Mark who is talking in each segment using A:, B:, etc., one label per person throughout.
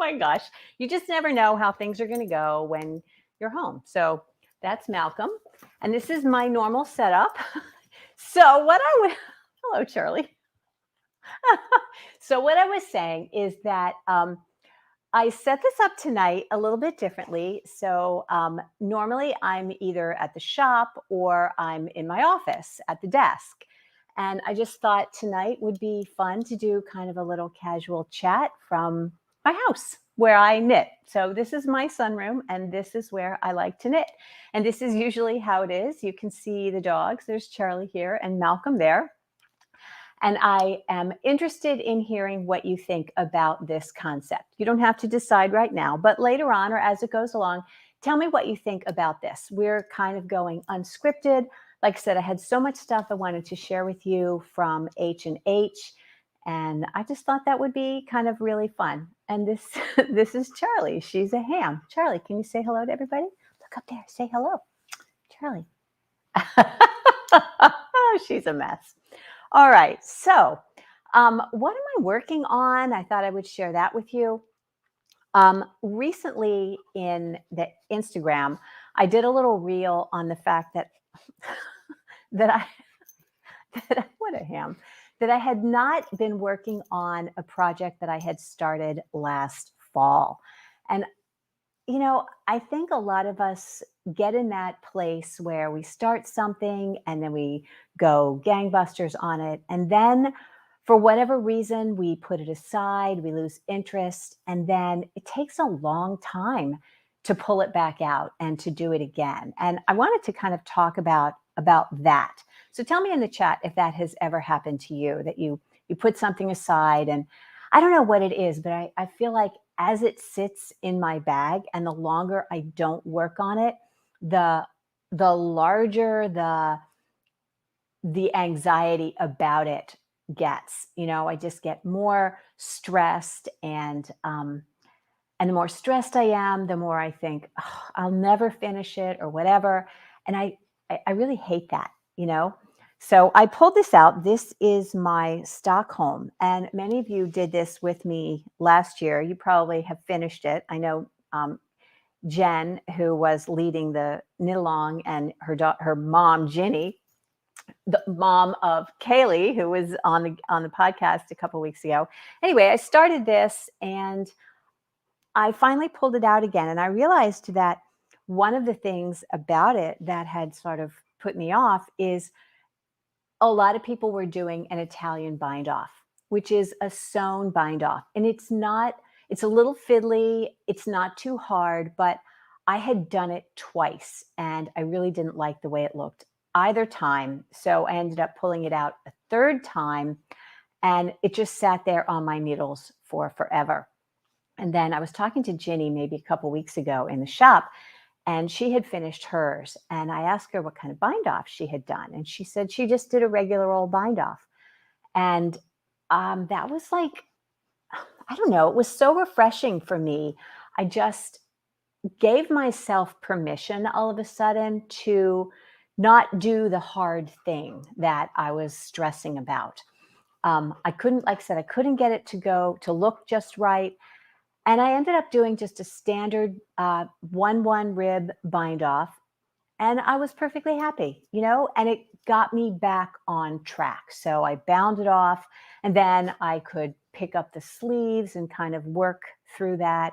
A: my gosh. You just never know how things are going to go when you're home. So that's Malcolm. And this is my normal setup. So what I would, hello, Charlie. So what I was saying is that I set this up tonight a little bit differently. So normally I'm either at the shop or I'm in my office at the desk. And I just thought tonight would be fun to do kind of a little casual chat from my house where I knit. So this is my sunroom and this is where I like to knit. And this is usually how it is. You can see the dogs. There's Charlie here and Malcolm there. And I am interested in hearing what you think about this concept. You don't have to decide right now, but later on or as it goes along, tell me what you think about this. We're kind of going unscripted. Like I said, I had so much stuff I wanted to share with you from H&H, and I just thought that would be kind of really fun. And this this is Charlie. She's a ham. Charlie, can you say hello to everybody? Look up there. Say hello. Charlie. She's a mess. All right. So what am I working on? I thought I would share that with you. Recently in the Instagram, I did a little reel on the fact that what a ham, that I had not been working on a project that I had started last fall. And I think a lot of us get in that place where we start something and then we go gangbusters on it. And then for whatever reason, we put it aside, we lose interest, and then it takes a long time to pull it back out and to do it again. And I wanted to kind of talk about that. So tell me in the chat if that has ever happened to you, that you put something aside, and I don't know what it is, but I feel like as it sits in my bag and the longer I don't work on it, the larger the anxiety about it gets. I just get more stressed, and the more stressed I am, the more I think, oh, I'll never finish it or whatever. And I really hate that, So I pulled this out. This is my Stockholm. And many of you did this with me last year. You probably have finished it. I know Jen, who was leading the knit along, and her mom, Ginny, the mom of Kaylee, who was on the podcast a couple of weeks ago. Anyway, I started this and I finally pulled it out again. And I realized that one of the things about it that had sort of put me off is a lot of people were doing an Italian bind off, which is a sewn bind off. And it's a little fiddly. It's not too hard, but I had done it twice and I really didn't like the way it looked either time. So I ended up pulling it out a third time and it just sat there on my needles for forever. And then I was talking to Ginny maybe a couple weeks ago in the shop, and she had finished hers. And I asked her what kind of bind off she had done. And she said she just did a regular old bind off. And that was like, I don't know, it was so refreshing for me. I just gave myself permission all of a sudden to not do the hard thing that I was stressing about. I couldn't, like I said, I couldn't get it to look just right. And I ended up doing just a standard 1-1 rib bind off. And I was perfectly happy, and it got me back on track. So I bound it off and then I could pick up the sleeves and kind of work through that.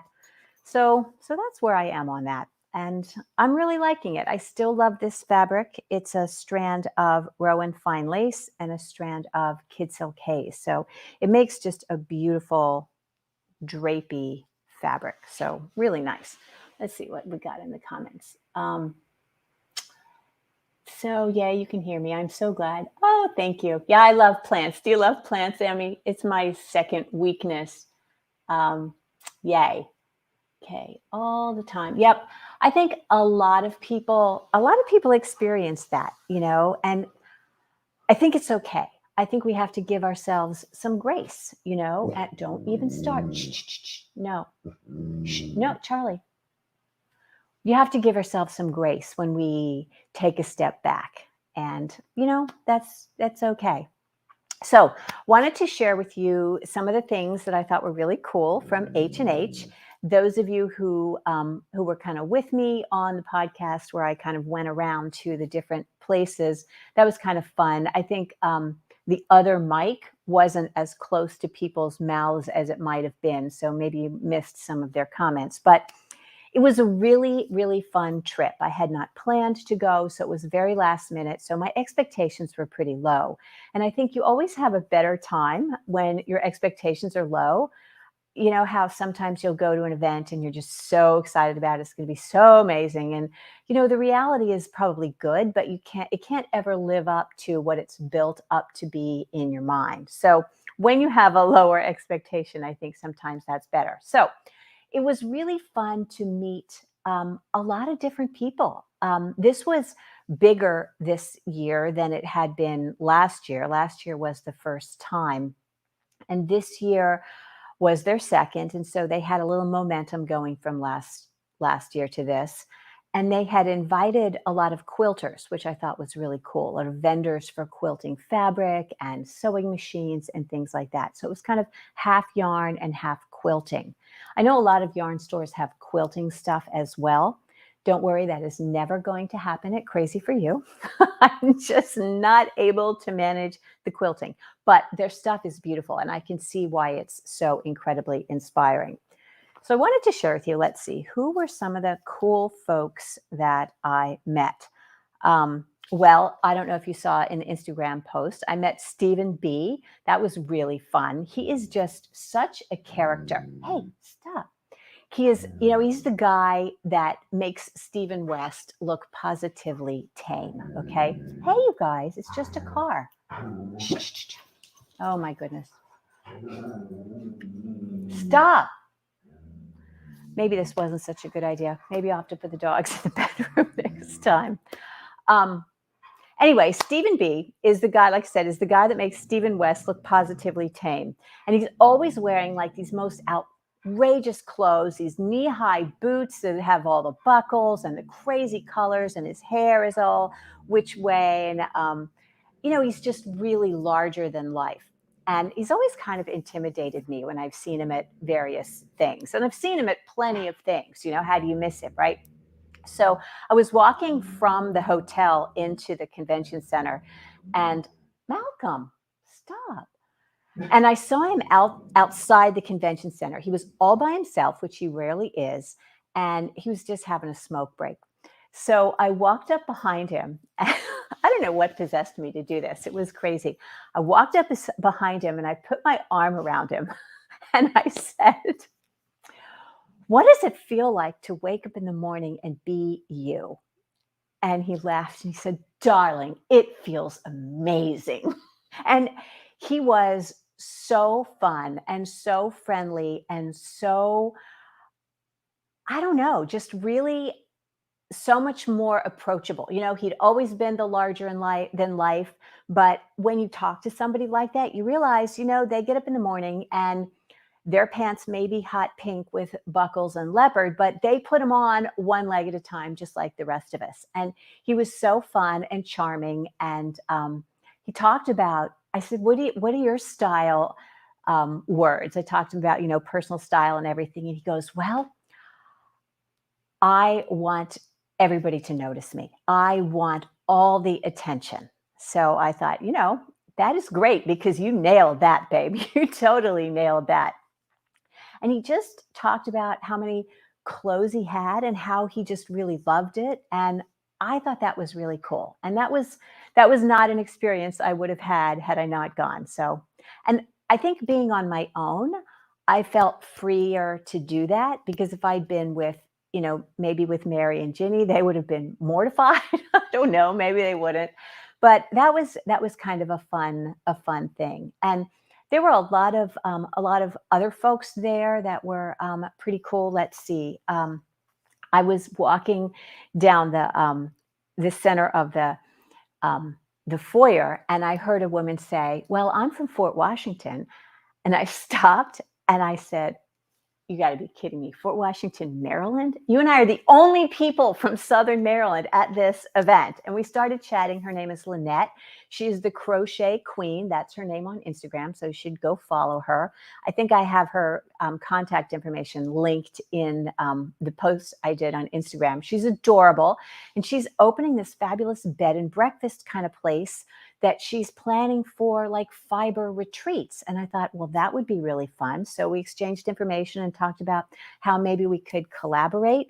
A: So that's where I am on that. And I'm really liking it. I still love this fabric. It's a strand of Rowan fine lace and a strand of Kid Silk Haze. So it makes just a beautiful drapey fabric. So really nice. Let's see what we got in the comments. So yeah, you can hear me. I'm so glad. Oh, thank you. Yeah, I love plants. Do you love plants, Amy? It's my second weakness. Yay. Okay, all the time. Yep. I think a lot of people experience that, and I think it's okay. I think we have to give ourselves some grace, and don't even start. No, no, Charlie. You have to give ourselves some grace when we take a step back, and that's okay. So, wanted to share with you some of the things that I thought were really cool from H&H. Those of you who were kind of with me on the podcast, where I kind of went around to the different places, that was kind of fun. I think the other mic wasn't as close to people's mouths as it might have been, so maybe you missed some of their comments, but it was a really, really fun trip. I had not planned to go, so it was very last minute. So my expectations were pretty low. And I think you always have a better time when your expectations are low. You know how sometimes you'll go to an event and you're just so excited about it. It's going to be so amazing. And the reality is probably good, but it can't ever live up to what it's built up to be in your mind. So when you have a lower expectation, I think sometimes that's better. So it was really fun to meet a lot of different people. This was bigger this year than it had been last year. Last year was the first time, and this year was their second, and so they had a little momentum going from last year to this. And they had invited a lot of quilters, which I thought was really cool. A lot of vendors for quilting fabric and sewing machines and things like that. So it was kind of half yarn and half quilting. I know a lot of yarn stores have quilting stuff as well. Don't worry, that is never going to happen at Crazy for You. I'm just not able to manage the quilting, but their stuff is beautiful, and I can see why it's so incredibly inspiring. So I wanted to share with you, let's see, who were some of the cool folks that I met? Well, I don't know if you saw in the Instagram post, I met Stephen B. That was really fun. He is just such a character. Hey, stop. He's the guy that makes Stephen West look positively tame. Okay. Hey, you guys, it's just a car. Shh, shh, shh. Oh, my goodness. Stop. Maybe this wasn't such a good idea. Maybe I'll have to put the dogs in the bedroom next time. Um, Anyway, Stephen B is the guy, like I said, is the guy that makes Stephen West look positively tame. And he's always wearing like these most outrageous clothes, these knee-high boots that have all the buckles and the crazy colors, and his hair is all which way. And, he's just really larger than life. And he's always kind of intimidated me when I've seen him at various things. And I've seen him at plenty of things. How do you miss it, right? So I was walking from the hotel into the convention center, and Malcolm, stop. And I saw him outside the convention center. He was all by himself, which he rarely is, and he was just having a smoke break. So I walked up behind him. I don't know what possessed me to do this. It was crazy. I walked up behind him and I put my arm around him and I said, "What does it feel like to wake up in the morning and be you?" And he laughed and he said, "Darling, it feels amazing." And he was so fun and so friendly and so, I don't know, just really so much more approachable. He'd always been the larger than life, but when you talk to somebody like that, you realize, they get up in the morning and their pants may be hot pink with buckles and leopard, but they put them on one leg at a time, just like the rest of us. And he was so fun and charming. And he talked about, I said, what are your style words? I talked to him about, personal style and everything. And he goes, "Well, I want everybody to notice me. I want all the attention." So I thought, that is great because you nailed that, babe. You totally nailed that. And he just talked about how many clothes he had and how he just really loved it. And I thought that was really cool. And that was not an experience I would have had I not gone. So, and I think being on my own, I felt freer to do that, because if I'd been with, maybe with Mary and Ginny, they would have been mortified. I don't know, maybe they wouldn't. But that was kind of a fun thing. And there were a lot of other folks there that were pretty cool. Let's see. I was walking down the center of the foyer, and I heard a woman say, "Well, I'm from Fort Washington," and I stopped and I said, You got to be kidding me. Fort Washington, Maryland? You and I are the only people from Southern Maryland at this event. And we started chatting. Her name is Lynette. She's the Crochet Queen. That's her name on Instagram. So you should go follow her. I think I have her contact information linked in the post I did on Instagram. She's adorable. And she's opening this fabulous bed and breakfast kind of place that she's planning for like fiber retreats. And I thought, well, that would be really fun. So we exchanged information and talked about how maybe we could collaborate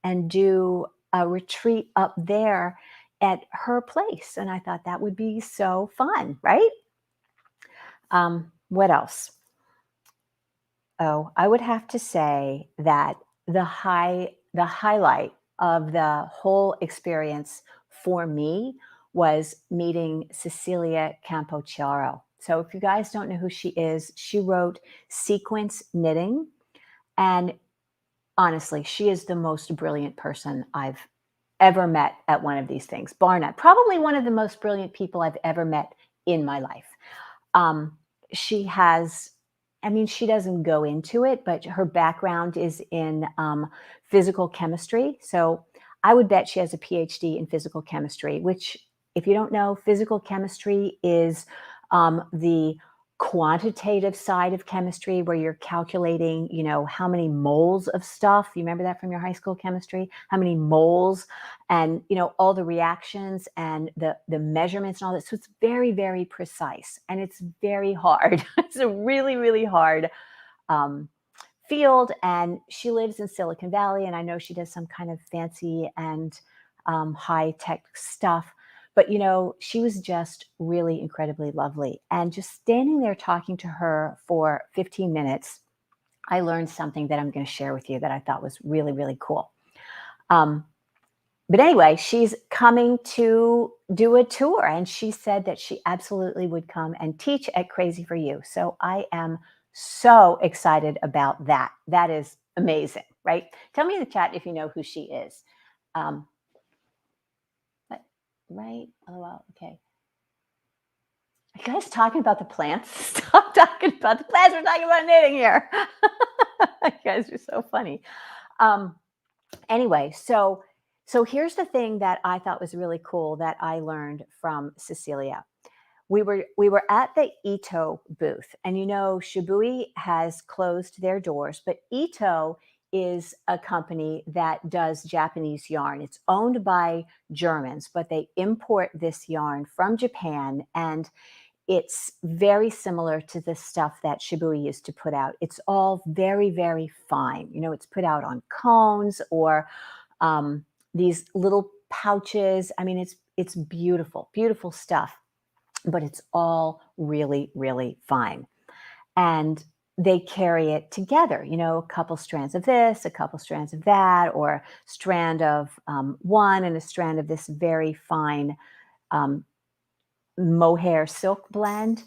A: and do a retreat up there at her place. And I thought that would be so fun, right? What else? Oh, I would have to say that the highlight of the whole experience for me was meeting Cecilia Campochiaro. So if you guys don't know who she is, she wrote Sequence Knitting. And honestly, she is the most brilliant person I've ever met at one of these things, bar none. Probably one of the most brilliant people I've ever met in my life. She has, I mean, she doesn't go into it, but her background is in physical chemistry. So I would bet she has a PhD in physical chemistry, which, if you don't know, physical chemistry is the quantitative side of chemistry where you're calculating, how many moles of stuff. You remember that from your high school chemistry? How many moles and, all the reactions and the measurements and all that. So it's very, very precise and it's very hard. It's a really, really hard field. And she lives in Silicon Valley. And I know she does some kind of fancy and high tech stuff. But, she was just really incredibly lovely. And just standing there talking to her for 15 minutes, I learned something that I'm going to share with you that I thought was really, really cool. But anyway, she's coming to do a tour, and she said that she absolutely would come and teach at Crazy for You. So I am so excited about that. That is amazing, right? Tell me in the chat if you know who she is. Right? Oh, well, okay. Are you guys talking about the plants? Stop talking about the plants. We're talking about knitting here. You guys are so funny. Anyway, so here's the thing that I thought was really cool that I learned from Cecilia. We were at the Ito booth, and Shibui has closed their doors, but Ito is a company that does Japanese yarn. It's owned by Germans, but they import this yarn from Japan, and it's very similar to the stuff that Shibui used to put out. It's all very, very fine. It's put out on cones or these little pouches. I mean, it's beautiful, beautiful stuff, but it's all really, really fine. And they carry it together, a couple strands of this, a couple strands of that, or a strand of one and a strand of this very fine mohair silk blend.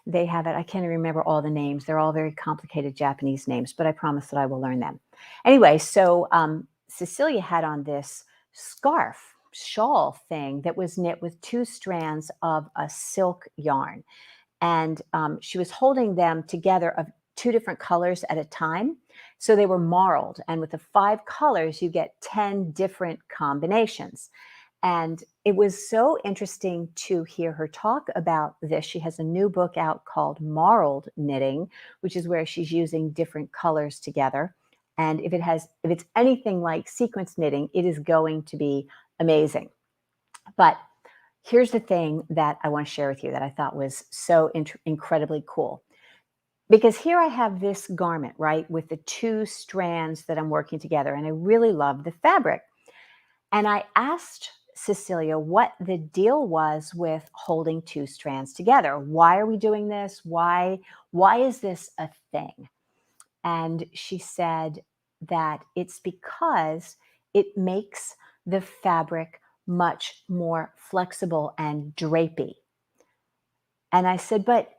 A: They have it. I can't even remember all the names. They're all very complicated Japanese names, but I promise that I will learn them. Anyway, so Cecilia had on this shawl thing that was knit with 2 strands of a silk yarn. And she was holding them together of 2 different colors at a time. So they were marled. And with the 5 colors, you get 10 different combinations. And it was so interesting to hear her talk about this. She has a new book out called Marled Knitting, which is where she's using different colors together. And if it's anything like sequence knitting, it is going to be amazing. But here's the thing that I want to share with you that I thought was so incredibly cool. Because here I have this garment, right, with the 2 strands that I'm working together, and I really love the fabric. And I asked Cecilia what the deal was with holding 2 strands together. Why are we doing this? Why is this a thing? And she said that it's because it makes the fabric much more flexible and drapey. And I said, but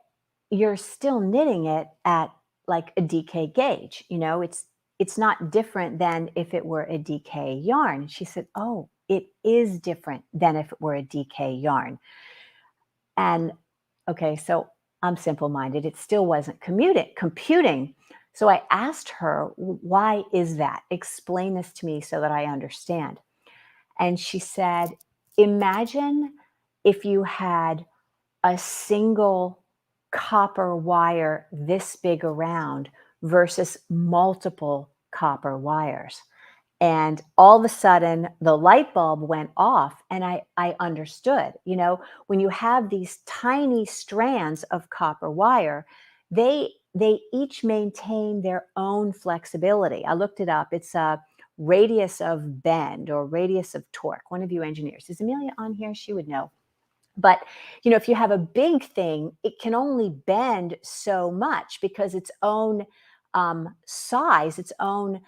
A: you're still knitting it at like a DK gauge. It's not different than if it were a DK yarn. She said, oh, it is different than if it were a DK yarn. And okay, so I'm simple-minded. It still wasn't computing. So I asked her, why is that? Explain this to me so that I understand. And she said, imagine if you had a single copper wire this big around versus multiple copper wires. And all of a sudden the light bulb went off and I understood, when you have these tiny strands of copper wire, they each maintain their own flexibility. I looked it up. It's a radius of bend or radius of torque. One of you engineers, is Amelia on here? She would know. But if you have a big thing, it can only bend so much because its own size, its own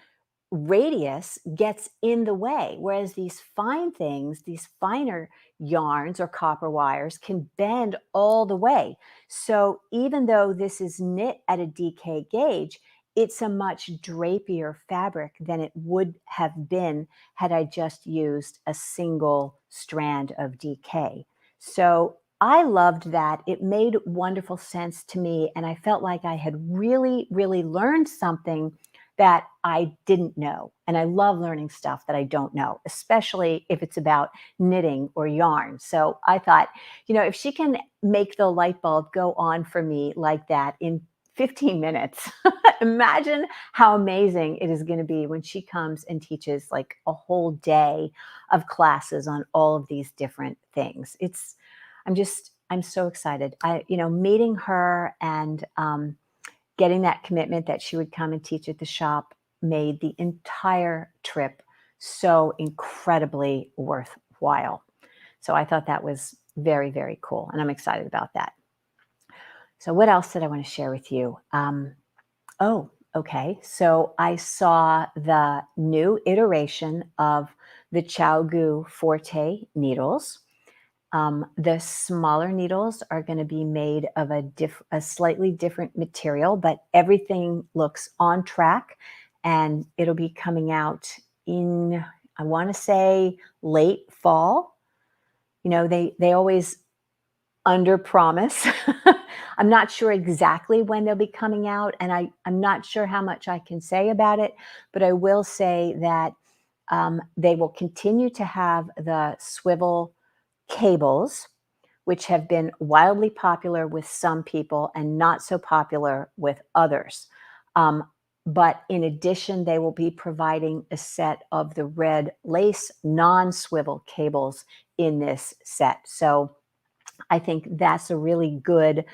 A: radius gets in the way. Whereas these fine things, these finer yarns or copper wires can bend all the way. So even though this is knit at a DK gauge, it's a much drapier fabric than it would have been had I just used a single strand of DK. So I loved that. It made wonderful sense to me. And I felt like I had really, really learned something that I didn't know. And I love learning stuff that I don't know, especially if it's about knitting or yarn. So I thought, if she can make the light bulb go on for me like that in 15 minutes, imagine how amazing it is going to be when she comes and teaches like a whole day of classes on all of these different things. I'm so excited. Meeting her and, getting that commitment that she would come and teach at the shop made the entire trip so incredibly worthwhile. So I thought that was very, very cool. And I'm excited about that. So what else did I want to share with you? Oh, okay. So I saw the new iteration of the Gu Forte needles. The smaller needles are going to be made of a slightly different material, but everything looks on track, and it'll be coming out in, I want to say, late fall. They always under promise. I'm not sure exactly when they'll be coming out, and I'm not sure how much I can say about it, but I will say that they will continue to have the swivel cables, which have been wildly popular with some people and not so popular with others. But in addition, they will be providing a set of the red lace non-swivel cables in this set. So I think that's a really good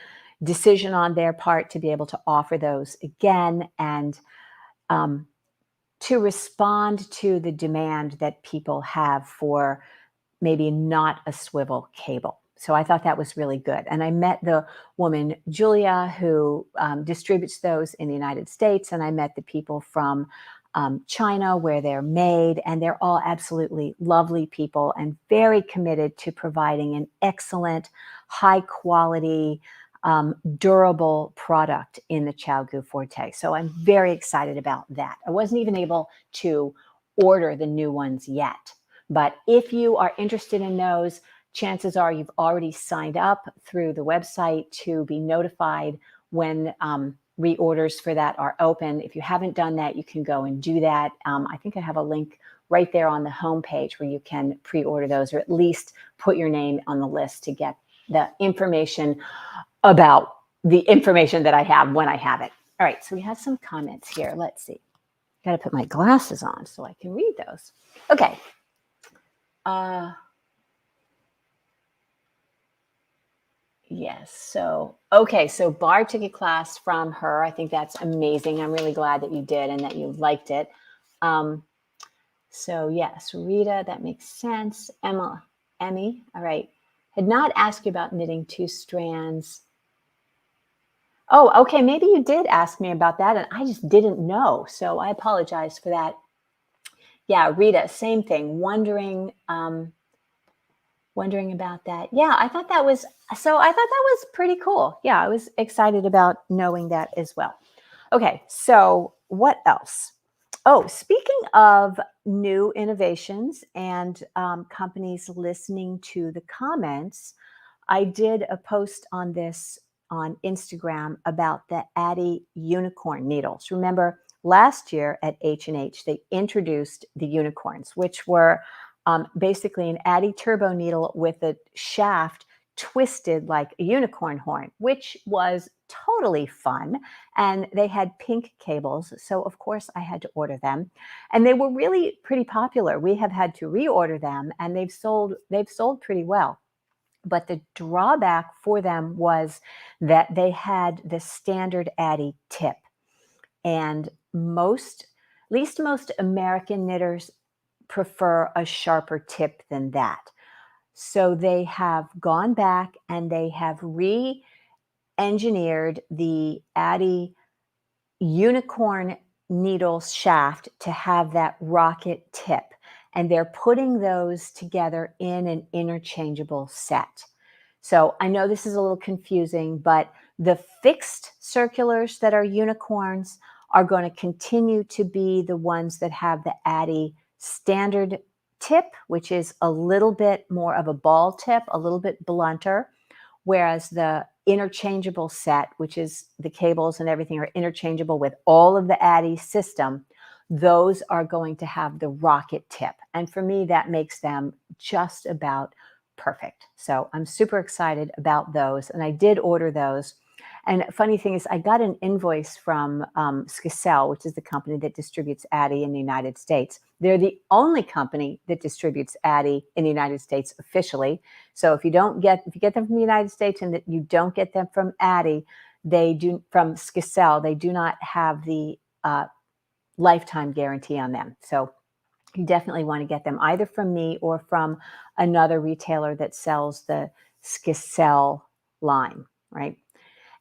A: decision on their part to be able to offer those again and to respond to the demand that people have for maybe not a swivel cable. So I thought that was really good. And I met the woman, Julia, who distributes those in the United States. And I met the people from China where they're made. And they're all absolutely lovely people and very committed to providing an excellent, high quality, durable product in the Gu Forte. So I'm very excited about that. I wasn't even able to order the new ones yet. But if you are interested in those, chances are you've already signed up through the website to be notified when reorders for that are open. If you haven't done that, you can go and do that. I think I have a link right there on the homepage where you can pre-order those, or at least put your name on the list to get the information about the information that I have when I have it. All right, so we have some comments here. Let's see. Got to put my glasses on so I can read those. Okay. Yes. So, okay. So bar ticket class from her. I think that's amazing. I'm really glad that you did and that you liked it. So yes, Rita, that makes sense. Emmy. All right. Had not asked you about knitting two strands. Oh, okay. Maybe you did ask me about that and I just didn't know. So I apologize for that. Yeah. Rita, same thing. Wondering about that. Yeah, I thought that was pretty cool. Yeah, I was excited about knowing that as well. Okay, so what else? Oh, speaking of new innovations and companies listening to the comments, I did a post on this on Instagram about the Addy unicorn needles. Remember last year at H&H, they introduced the unicorns, which were basically an Addy turbo needle with a shaft twisted like a unicorn horn, which was totally fun. And they had pink cables. So, of course, I had to order them. And they were really pretty popular. We have had to reorder them, and they've sold pretty well. But the drawback for them was that they had the standard Addy tip. And at least most American knitters prefer a sharper tip than that. So they have gone back and they have re-engineered the Addy unicorn needle shaft to have that rocket tip. And they're putting those together in an interchangeable set. So I know this is a little confusing, but the fixed circulars that are unicorns are going to continue to be the ones that have the Addy standard tip, which is a little bit more of a ball tip, a little bit blunter, whereas the interchangeable set, which is the cables and everything are interchangeable with all of the Addy system, those are going to have the rocket tip. And for me, that makes them just about perfect. So I'm super excited about those. And I did order those. And funny thing is, I got an invoice from Skicel, which is the company that distributes Addy in the United States. They're the only company that distributes Addy in the United States officially. So if you get them from the United States and that you don't get them from Addy, from Skicel, they do not have the lifetime guarantee on them. So you definitely want to get them either from me or from another retailer that sells the Skicel line, right?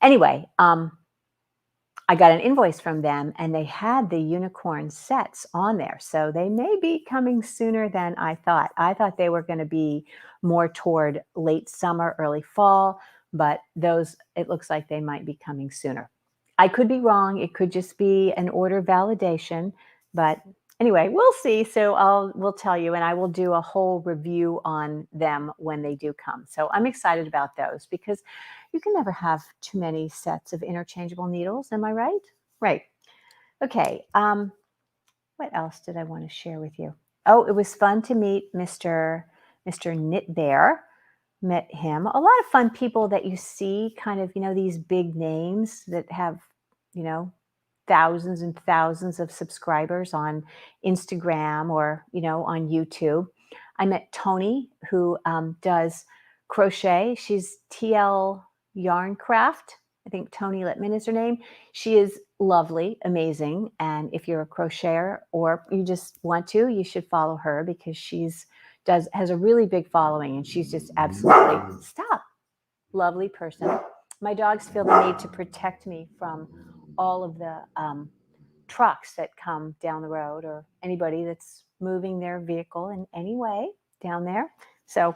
A: Anyway, I got an invoice from them and they had the unicorn sets on there. So they may be coming sooner than I thought. I thought they were going to be more toward late summer, early fall, but it looks like they might be coming sooner. I could be wrong. It could just be an order validation, but anyway, we'll see. So we'll tell you, and I will do a whole review on them when they do come. So I'm excited about those because you can never have too many sets of interchangeable needles. Am I right? Right. Okay. What else did I want to share with you? Oh, it was fun to meet Mr. Knit Bear. Met him. A lot of fun people that you see, kind of, these big names that have, thousands and thousands of subscribers on Instagram or, on YouTube. I met Tony, who does crochet. She's TL Yarncraft. I think Tony Littman is her name. She is lovely, amazing. And if you're a crocheter or you just want to, you should follow her because has a really big following and she's just absolutely lovely person. My dogs feel the need to protect me from all of the trucks that come down the road or anybody that's moving their vehicle in any way down there. So,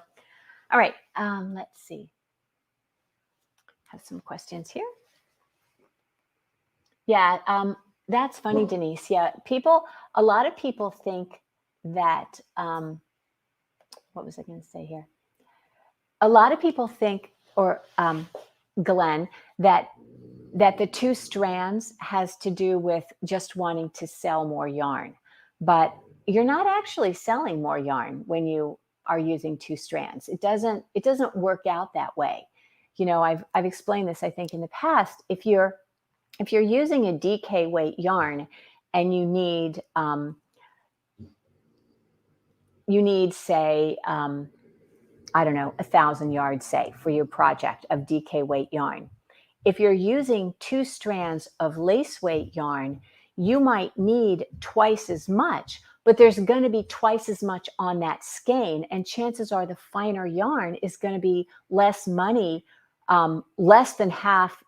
A: all right, let's see. Have some questions here. Yeah, that's funny, Denise. Yeah, a lot of people think that, what was I going to say here? A lot of people think, or Glenn, that the two strands has to do with just wanting to sell more yarn. But you're not actually selling more yarn when you are using two strands. It doesn't work out that way. I've explained this, I think, in the past. If you're using a DK weight yarn and you need say, I don't know, 1,000 yards, say, for your project of DK weight yarn. If you're using two strands of lace weight yarn, you might need twice as much, but there's going to be twice as much on that skein. And chances are the finer yarn is going to be less money, less than half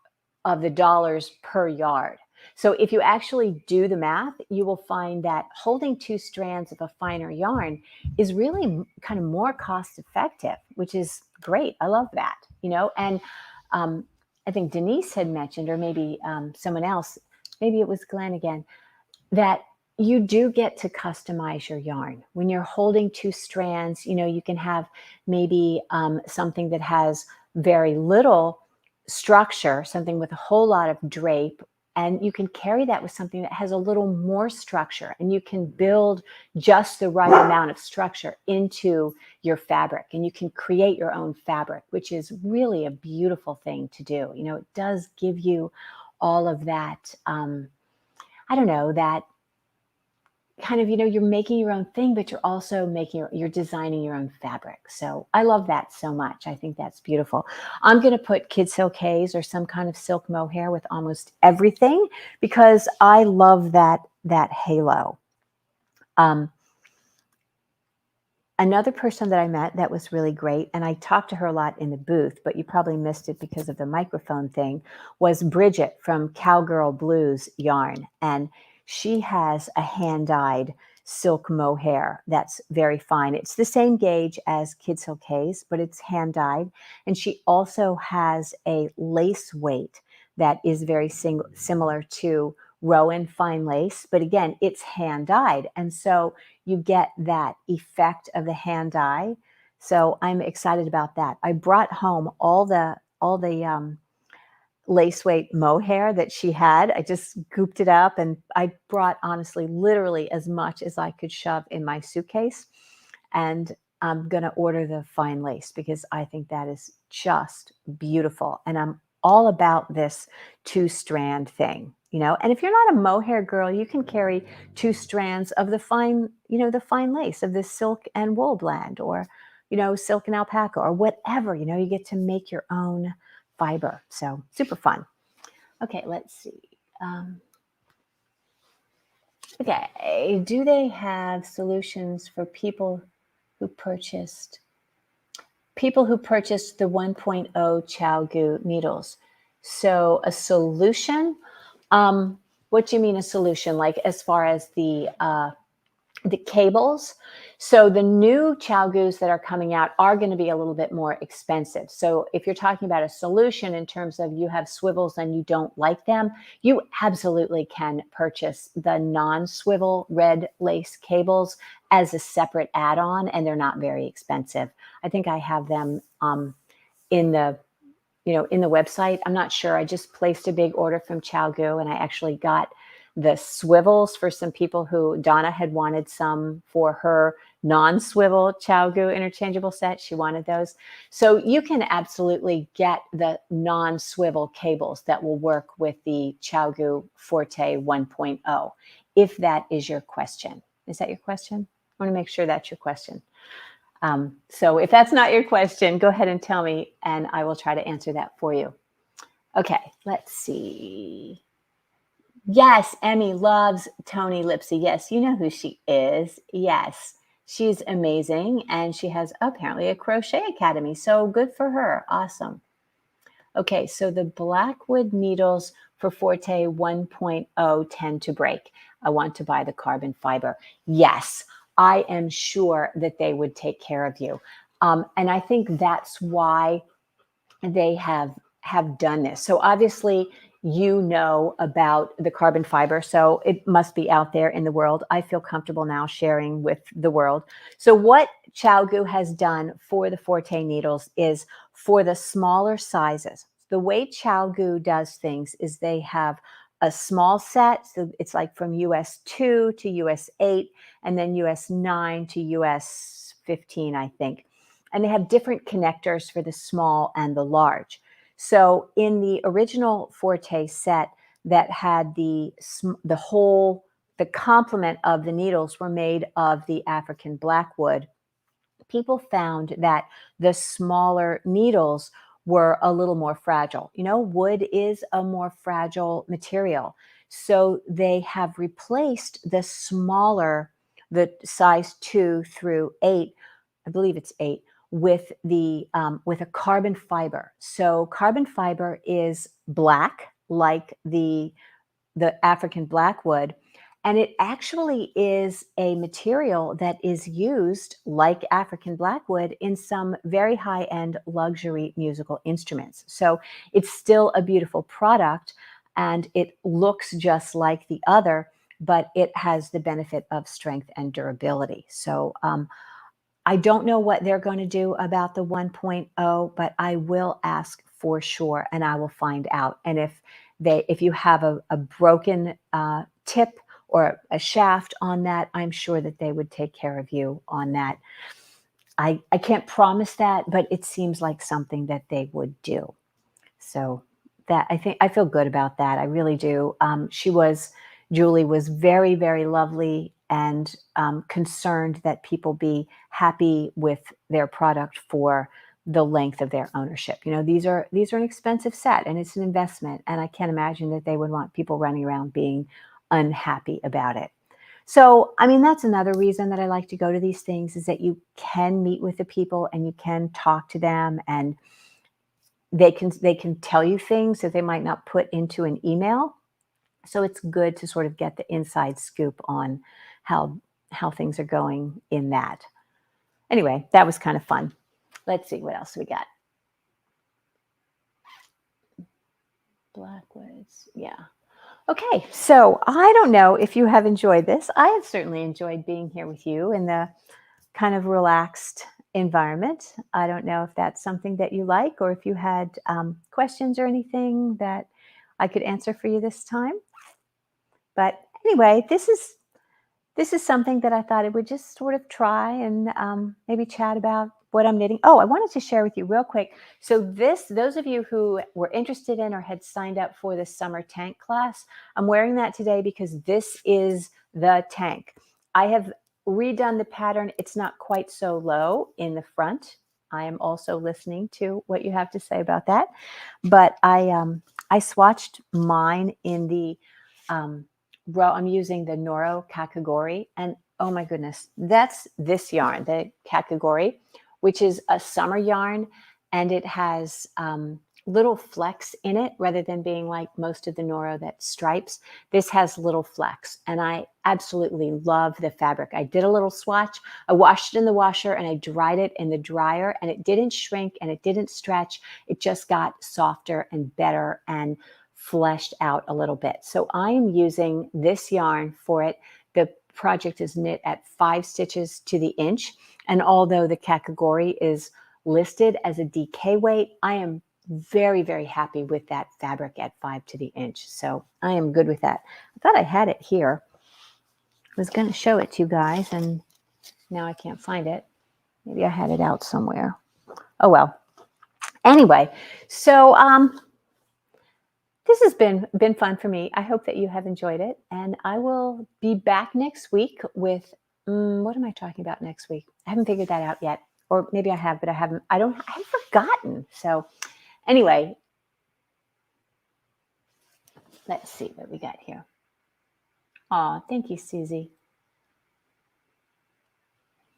A: of the dollars per yard. So if you actually do the math, you will find that holding two strands of a finer yarn is really kind of more cost effective, which is great. I love that, and I think Denise had mentioned, or maybe someone else, maybe it was Glenn again, that you do get to customize your yarn. When you're holding two strands, you can have maybe something that has very little structure, something with a whole lot of drape, and you can carry that with something that has a little more structure, and you can build just the right amount of structure into your fabric, and you can create your own fabric, which is really a beautiful thing to do. It does give you all of that, I don't know, that kind of, you're making your own thing, but you're also you're designing your own fabric. So I love that so much. I think that's beautiful. I'm going to put kid silk haze or some kind of silk mohair with almost everything because I love that halo. Um, Another person that I met that was really great, and I talked to her a lot in the booth, but you probably missed it because of the microphone thing, was Bridget from Cowgirl Blues Yarn. And she has a hand-dyed silk mohair that's very fine. It's the same gauge as Kid Silk Haze, but it's hand-dyed. And she also has a lace weight that is very similar to Rowan fine lace, but again, it's hand-dyed. And so you get that effect of the hand dye. So I'm excited about that. I brought home all the lace weight mohair that she had. I just gooped it up, and I brought honestly, literally as much as I could shove in my suitcase. And I'm going to order the fine lace because I think that is just beautiful. And I'm all about this two-strand thing. And if you're not a mohair girl, you can carry two strands of the fine lace of this silk and wool blend, or, silk and alpaca, or whatever. You get to make your own fiber. So super fun. Okay, let's see. Um, okay, do they have solutions for who purchased the 1.0 ChiaoGoo needles? So a solution. What do you mean a solution? Like as far as the cables. So the new ChiaoGoos that are coming out are going to be a little bit more expensive. So if you're talking about a solution in terms of you have swivels and you don't like them, you absolutely can purchase the non-swivel red lace cables as a separate add-on, and they're not very expensive. I think I have them in the in the website. I'm not sure. I just placed a big order from ChiaoGoo, and I actually got the swivels for some people who Donna had wanted some for her non-swivel ChiaoGoo interchangeable set. She wanted those. So you can absolutely get the non-swivel cables that will work with the ChiaoGoo Forte 1.0, if that is your question. Is that your question? I want to make sure that's your question. So if that's not your question, go ahead and tell me, and I will try to answer that for you. Okay, let's see. Yes, Emmy loves Tony Lipsy. Yes, you know who she is. Yes, she's amazing, and she has apparently a crochet academy. So good for her. Awesome. Okay, so the Blackwood needles for Forte 1.0 tend to break. I want to buy the carbon fiber. Yes, I am sure that they would take care of you. And I think that's why they have done this. So obviously, about the carbon fiber, so it must be out there in the world. I feel comfortable now sharing with the world. So what ChiaoGoo has done for the Forte needles is for the smaller sizes. The way ChiaoGoo does things is they have a small set, so it's like from US 2 to US 8, and then US 9 to US 15, I think. And they have different connectors for the small and the large. So in the original Forte set that had the complement of the needles were made of the African blackwood, people found that the smaller needles were a little more fragile. Wood is a more fragile material. So they have replaced the size 2 through 8, I believe it's 8, with a carbon fiber. So carbon fiber is black, like the African blackwood, and it actually is a material that is used like African blackwood in some very high-end luxury musical instruments. So it's still a beautiful product, and it looks just like the other, but it has the benefit of strength and durability. So I don't know what they're going to do about the 1.0, but I will ask for sure, and I will find out. And if you have a broken tip or a shaft on that, I'm sure that they would take care of you on that. I can't promise that, but it seems like something that they would do. So that I think I feel good about that. I really do. Julie was very, very lovely and concerned that people be happy with their product for the length of their ownership. You know, these are an expensive set and it's an investment. And I can't imagine that they would want people running around being unhappy about it. So, I mean, that's another reason that I like to go to these things is that you can meet with the people and you can talk to them and they can tell you things that they might not put into an email. So it's good to sort of get the inside scoop on how how things are going in that. Anyway, that was kind of fun. Let's see what else we got. Blackwoods. Yeah. Okay, so I don't know if you have enjoyed this. I have certainly enjoyed being here with you in the kind of relaxed environment. I don't know if that's something that you like or if you had questions or anything that I could answer for you this time. But anyway, this is something that I thought I would just sort of try and maybe chat about what I'm knitting. Oh, I wanted to share with you real quick. So those of you who were interested in or had signed up for the summer tank class, I'm wearing that today because this is the tank. I have redone the pattern. It's not quite so low in the front. I am also listening to what you have to say about that. But I swatched mine in the I'm using the Noro Kakagori, and oh my goodness, that's this yarn, the Kakagori, which is a summer yarn, and it has little flecks in it rather than being like most of the Noro that stripes. This has little flecks, and I absolutely love the fabric. I did a little swatch. I washed it in the washer and I dried it in the dryer, and it didn't shrink and it didn't stretch. It just got softer and better and fleshed out a little bit. So I am using this yarn for it. The project is knit at 5 stitches to the inch. And although the Kakagori is listed as a DK weight, I am very, very happy with that fabric at 5 to the inch. So I am good with that. I thought I had it here. I was going to show it to you guys and now I can't find it. Maybe I had it out somewhere. Oh, well. Anyway, so this has been fun for me. I hope that you have enjoyed it, and I will be back next week with what am I talking about next week? I haven't figured that out yet, or maybe I have, but I haven't. I've forgotten. So anyway, let's see what we got here. Oh, thank you, Susie.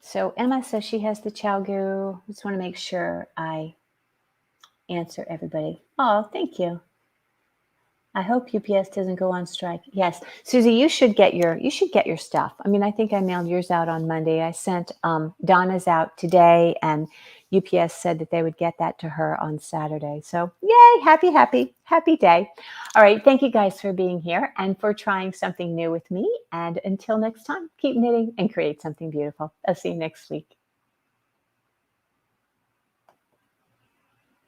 A: So Emma says she has the Chow Guru. Just want to make sure I answer everybody. Oh, thank you. I hope UPS doesn't go on strike. Yes, Susie, you should get your stuff. I mean, I think I mailed yours out on Monday. I sent Donna's out today, and UPS said that they would get that to her on Saturday. So yay, happy day. All right, thank you guys for being here and for trying something new with me. And until next time, keep knitting and create something beautiful. I'll see you next week.